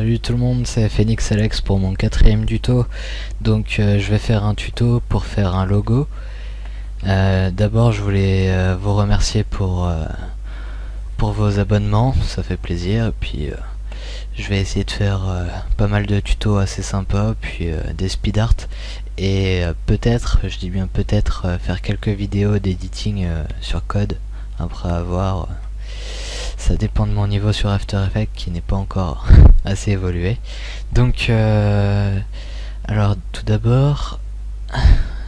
Salut tout le monde, c'est Phoenix Alex pour mon 4e tuto. Donc je vais faire un tuto pour faire un logo. D'abord je voulais vous remercier pour vos abonnements, ça fait plaisir. Et puis je vais essayer de faire pas mal de tutos assez sympas, puis des speed art. Et peut-être, je dis bien peut-être, faire quelques vidéos d'editing sur code après avoir... ça dépend de mon niveau sur After Effects qui n'est pas encore assez évolué. Donc alors tout d'abord,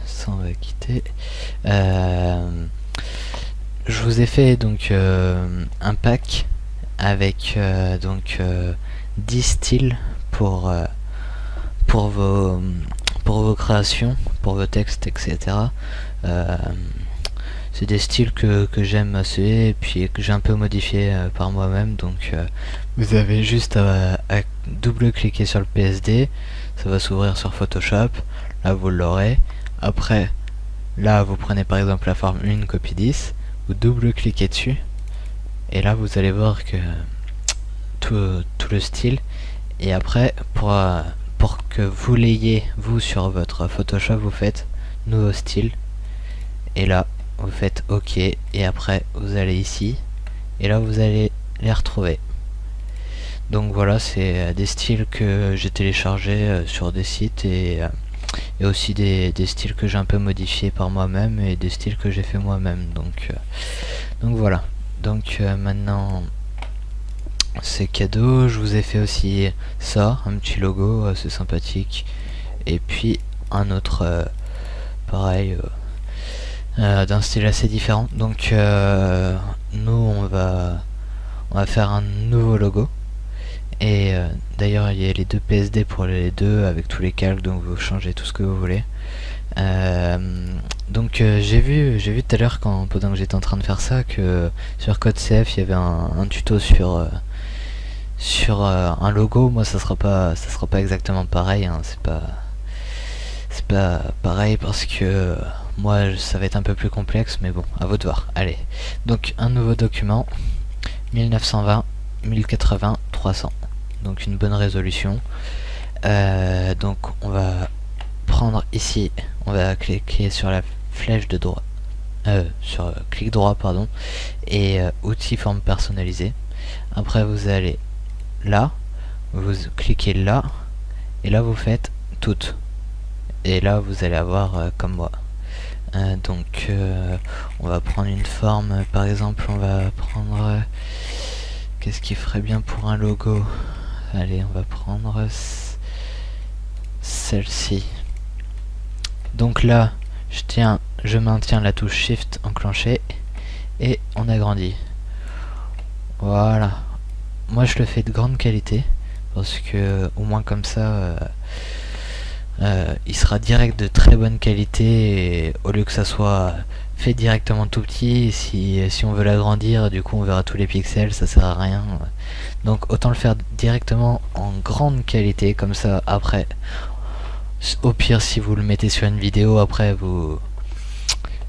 ça on va quitter. Je vous ai fait donc un pack avec 10 styles pour vos créations, pour vos textes, etc. C'est des styles que j'aime assez et puis que j'ai un peu modifié par moi-même. Donc vous avez juste à double-cliquer sur le PSD, ça va s'ouvrir sur Photoshop, là vous l'aurez. Après, là vous prenez par exemple la forme 1, copie 10, vous double-cliquez dessus, et là vous allez voir que tout le style. Et après, pour que vous l'ayez, vous, sur votre Photoshop, vous faites nouveau style, et là vous faites OK, et après vous allez ici et là vous allez les retrouver. Donc voilà, c'est des styles que j'ai téléchargés sur des sites, et aussi des styles que j'ai un peu modifiés par moi-même et des styles que j'ai fait moi-même. Donc voilà. Donc maintenant c'est cadeau. Je vous ai fait aussi ça, un petit logo assez sympathique, et puis un autre pareil, d'un style assez différent. Donc nous on va faire un nouveau logo, et d'ailleurs il y a les deux PSD pour les deux avec tous les calques, donc vous changez tout ce que vous voulez. Donc j'ai vu tout à l'heure, pendant que j'étais en train de faire ça, que sur CodeCF il y avait un tuto sur un logo. Moi ça sera pas exactement pareil, hein. C'est pas pareil parce que moi ça va être un peu plus complexe, mais bon, à vous de voir. Allez, donc un nouveau document, 1920 1080 300, donc une bonne résolution. Donc on va prendre ici, on va cliquer sur la flèche de droit, sur clic droit pardon, et outils forme personnalisée. Après vous allez là, vous cliquez là, et là vous faites toutes, et là vous allez avoir comme moi. Donc on va prendre une forme, par exemple on va prendre qu'est-ce qui ferait bien pour un logo. Allez, on va prendre celle-ci. Donc là je maintiens la touche Shift enclenchée et on agrandit. Voilà, moi je le fais de grande qualité parce que au moins comme ça il sera direct de très bonne qualité, et au lieu que ça soit fait directement tout petit, si on veut l'agrandir, du coup on verra tous les pixels, ça sert à rien. Donc autant le faire directement en grande qualité, comme ça après, au pire si vous le mettez sur une vidéo, après vous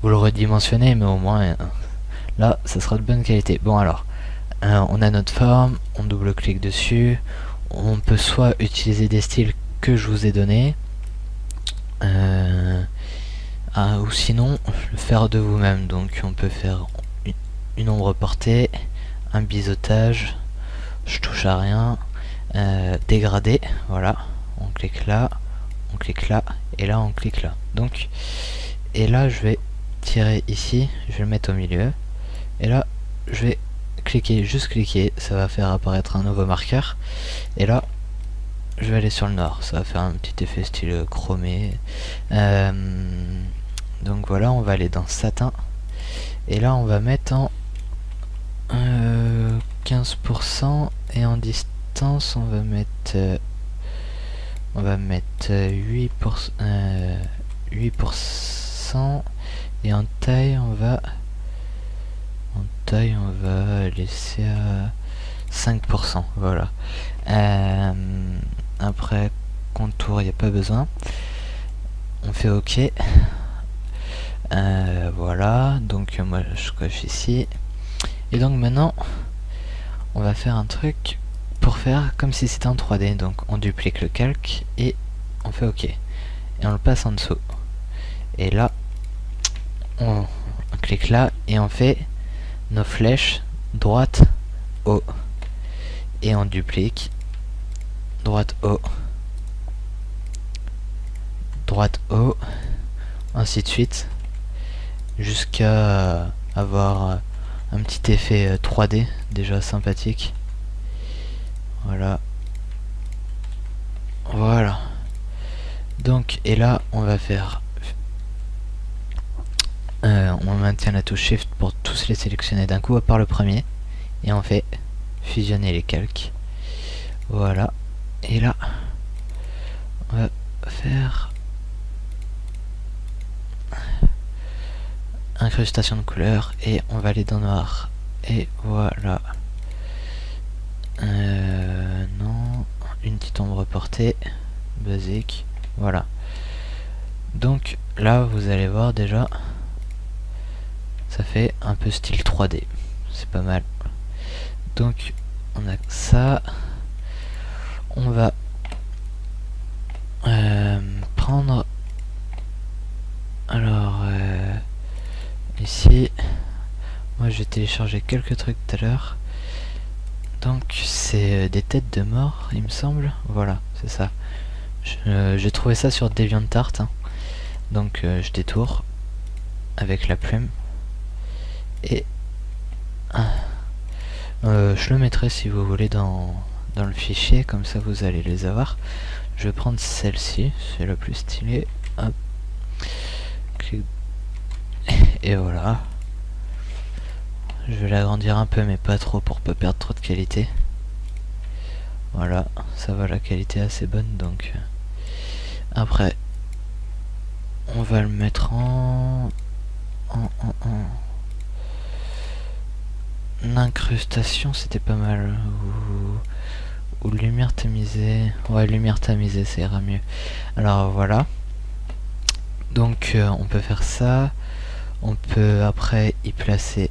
le redimensionnez, mais au moins là ça sera de bonne qualité. Bon alors, on a notre forme, on double-clique dessus, on peut soit utiliser des styles que je vous ai donnés, ou sinon le faire de vous-même. Donc on peut faire une ombre portée, un biseautage, je touche à rien, dégradé, voilà, on clique là, et là on clique là. Donc, et là je vais tirer ici, je vais le mettre au milieu, et là je vais cliquer, juste cliquer, ça va faire apparaître un nouveau marqueur, et là je vais aller sur le nord, ça va faire un petit effet style chromé. Donc voilà, on va aller dans satin, et là on va mettre en 15%, et en distance on va mettre 8%, et en taille on va laisser à 5%, voilà. Après contour, il n'y a pas besoin, on fait OK. Voilà, donc moi je coche ici, et donc maintenant on va faire un truc pour faire comme si c'était en 3D. Donc on duplique le calque et on fait OK. Et on le passe en dessous. Et là, on clique là et on fait nos flèches droite, haut. Et on duplique droite, haut, droite, haut, ainsi de suite, jusqu'à avoir un petit effet 3D déjà sympathique. Voilà. Voilà. Donc, et là, on va faire... on maintient la touche Shift pour tous les sélectionner d'un coup, à part le premier. Et on fait fusionner les calques. Voilà. Et là, on va faire... incrustation de couleur. Et on va aller dans noir. Et voilà. Non. Une petite ombre portée. Basique. Voilà. Donc là, vous allez voir déjà... ça fait un peu style 3D. C'est pas mal. Donc, on a ça. On va prendre... alors, ici... moi, j'ai téléchargé quelques trucs tout à l'heure. Donc, c'est des têtes de mort, il me semble. Voilà, c'est ça. J'ai trouvé ça sur DeviantArt. Hein. Donc, je détourne avec la plume. Et je le mettrai si vous voulez dans le fichier, comme ça vous allez les avoir. Je vais prendre celle-ci, c'est la plus stylée. Hop. Et voilà. Je vais l'agrandir un peu mais pas trop pour pas perdre trop de qualité. Voilà, ça va, la qualité est assez bonne. Donc après on va le mettre en incrustation, c'était pas mal. Ou lumière tamisée. Ouais, lumière tamisée, ça ira mieux. Alors voilà. Donc on peut faire ça. On peut après y placer...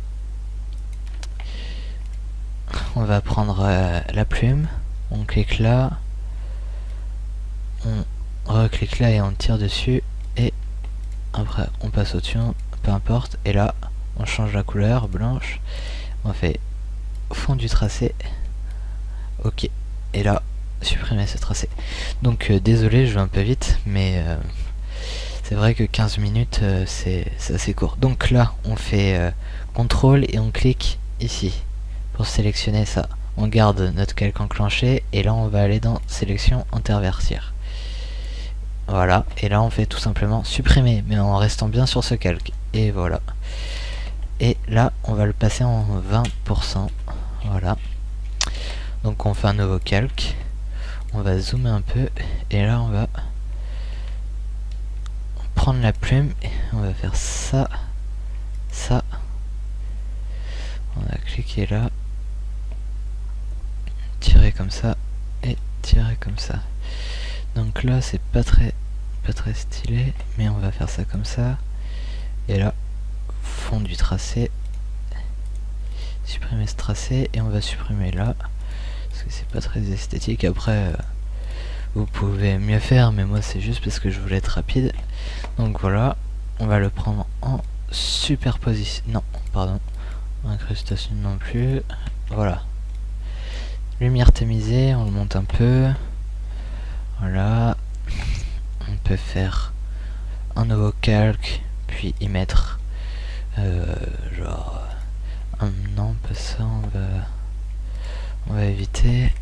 on va prendre la plume. On clique là. On reclique là et on tire dessus. Et après on passe au-dessus, peu importe. Et là on change la couleur, blanche. On fait fond du tracé. OK. Et là, supprimer ce tracé. Donc désolé, je vais un peu vite, mais c'est vrai que 15 minutes, c'est assez court. Donc là, on fait CTRL et on clique ici pour sélectionner ça. On garde notre calque enclenché et là, on va aller dans sélection intervertir. Voilà, et là, on fait tout simplement supprimer, mais en restant bien sur ce calque. Et voilà. Et là, on va le passer en 20%. Voilà. Donc on fait un nouveau calque. On va zoomer un peu. Et là, on va prendre la plume. Et on va faire ça. Ça. On va cliquer là. Tirer comme ça. Et tirer comme ça. Donc là, c'est pas très stylé. Mais on va faire ça comme ça. Et là, fond du tracé. Supprimer ce tracé. Et on va supprimer là. Parce que c'est pas très esthétique. Après, vous pouvez mieux faire, mais moi c'est juste parce que je voulais être rapide. Donc voilà, on va le prendre en superposition. Non, pardon, incrustation non plus. Voilà, lumière tamisée, on le monte un peu. Voilà, on peut faire un nouveau calque, puis y mettre genre non, pas ça, on va éviter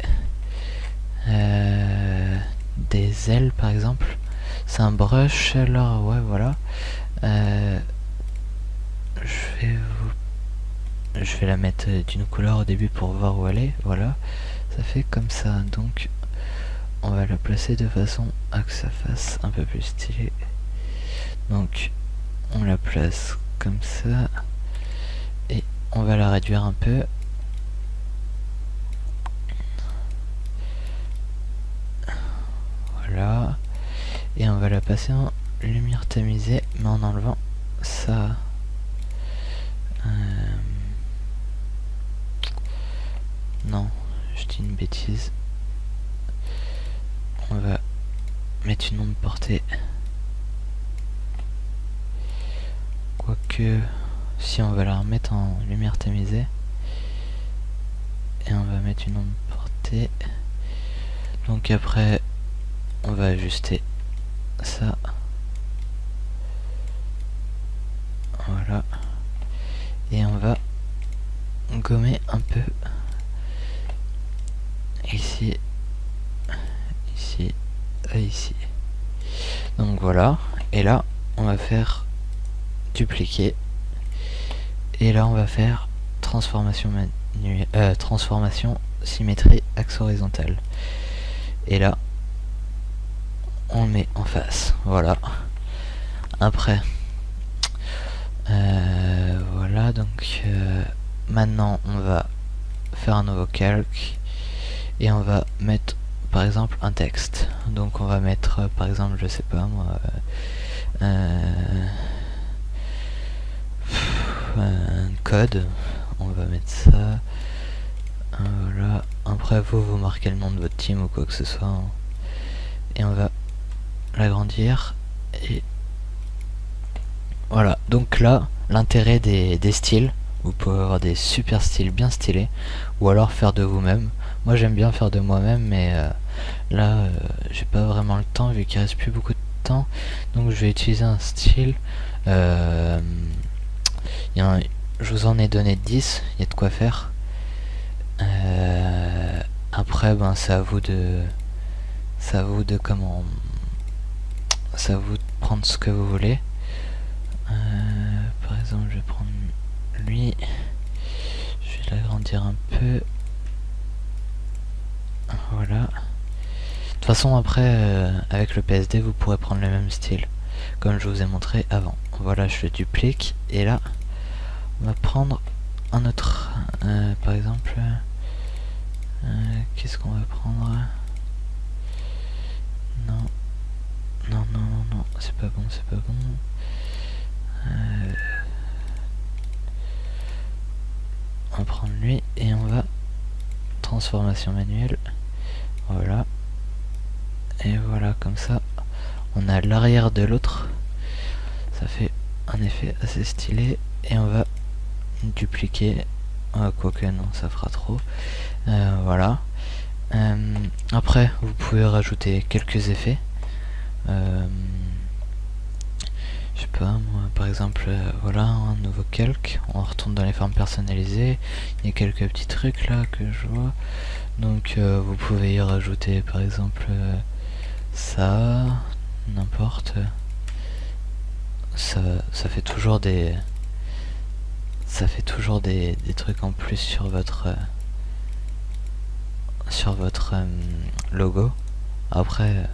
des ailes par exemple. C'est un brush, alors ouais, voilà. Je vais la mettre d'une couleur au début pour voir où elle est. Voilà, ça fait comme ça. Donc on va la placer de façon à que ça fasse un peu plus stylé. Donc on la place comme ça et on va la réduire un peu. Voilà, et on va la passer en lumière tamisée, mais en enlevant ça. Non, je je dis une bêtise. On va mettre une onde portée. Quoique, si on va la remettre en lumière tamisée. Et on va mettre une onde portée. Donc après, on va ajuster ça. Voilà. Et on va gommer un peu ici, ici et ici. Donc voilà. Et là, on va faire dupliquer. Et là, on va faire transformation manuelle, transformation symétrie axe horizontal. Et là, on le met en face. Voilà. Après, voilà. Donc maintenant, on va faire un nouveau calque et on va mettre par exemple un texte. Donc on va mettre par exemple, je sais pas moi, un code. On va mettre ça. Voilà. Après vous marquez le nom de votre team ou quoi que ce soit, hein. Et on va l'agrandir. Et voilà. Donc là, l'intérêt des styles, vous pouvez avoir des super styles bien stylés, ou alors faire de vous-même. Moi j'aime bien faire de moi-même, mais là j'ai pas vraiment le temps vu qu'il reste plus beaucoup de temps. Donc je vais utiliser un style. Je vous en ai donné 10, il y a de quoi faire. Après ben c'est à vous de comment, c'est à vous de prendre ce que vous voulez. Par exemple je vais prendre lui, je vais l'agrandir un peu. Voilà. De toute façon après avec le PSD vous pourrez prendre le même style comme je vous ai montré avant. Voilà, je le duplique et là on va prendre un autre, par exemple qu'est-ce qu'on va prendre? Non, non, non, non, non, c'est pas bon, c'est pas bon. On va prendre lui et on va transformation manuelle. Voilà. Et voilà, comme ça on a l'arrière de l'autre. Ça fait un effet assez stylé. Et on va dupliquer. Quoique non, ça fera trop. Voilà. Après vous pouvez rajouter quelques effets. Je sais pas moi, par exemple voilà, un nouveau calque, on retourne dans les formes personnalisées, il y a quelques petits trucs là que je vois. Donc vous pouvez y rajouter par exemple ça, n'importe. Ça fait toujours des trucs en plus sur votre logo. Après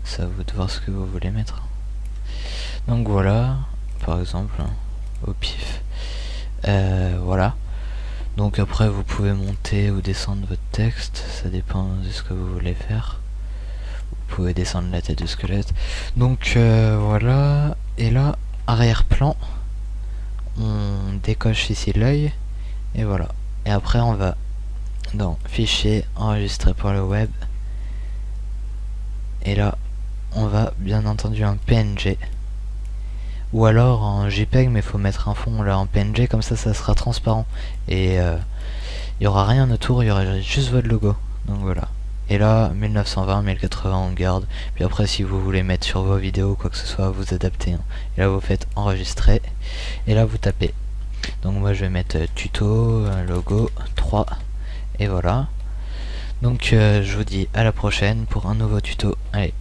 c'est à vous de voir ce que vous voulez mettre. Donc voilà, par exemple, au pif. Voilà. Donc après vous pouvez monter ou descendre votre texte, ça dépend de ce que vous voulez faire. Vous pouvez descendre la tête du squelette. Donc voilà. Et là, arrière-plan, on décoche ici l'œil. Et voilà. Et après on va dans fichier, enregistrer pour le web. Et là, on va bien entendu un PNG. Ou alors en JPEG, mais il faut mettre un fond là en PNG, comme ça sera transparent. Et il n'y aura rien autour, il y aura juste votre logo. Donc voilà. Et là, 1920, 1080 on garde. Puis après, si vous voulez mettre sur vos vidéos quoi que ce soit, vous adaptez, hein. Et là, vous faites enregistrer. Et là, vous tapez. Donc moi, je vais mettre tuto, logo, 3. Et voilà. Donc je vous dis à la prochaine pour un nouveau tuto. Allez.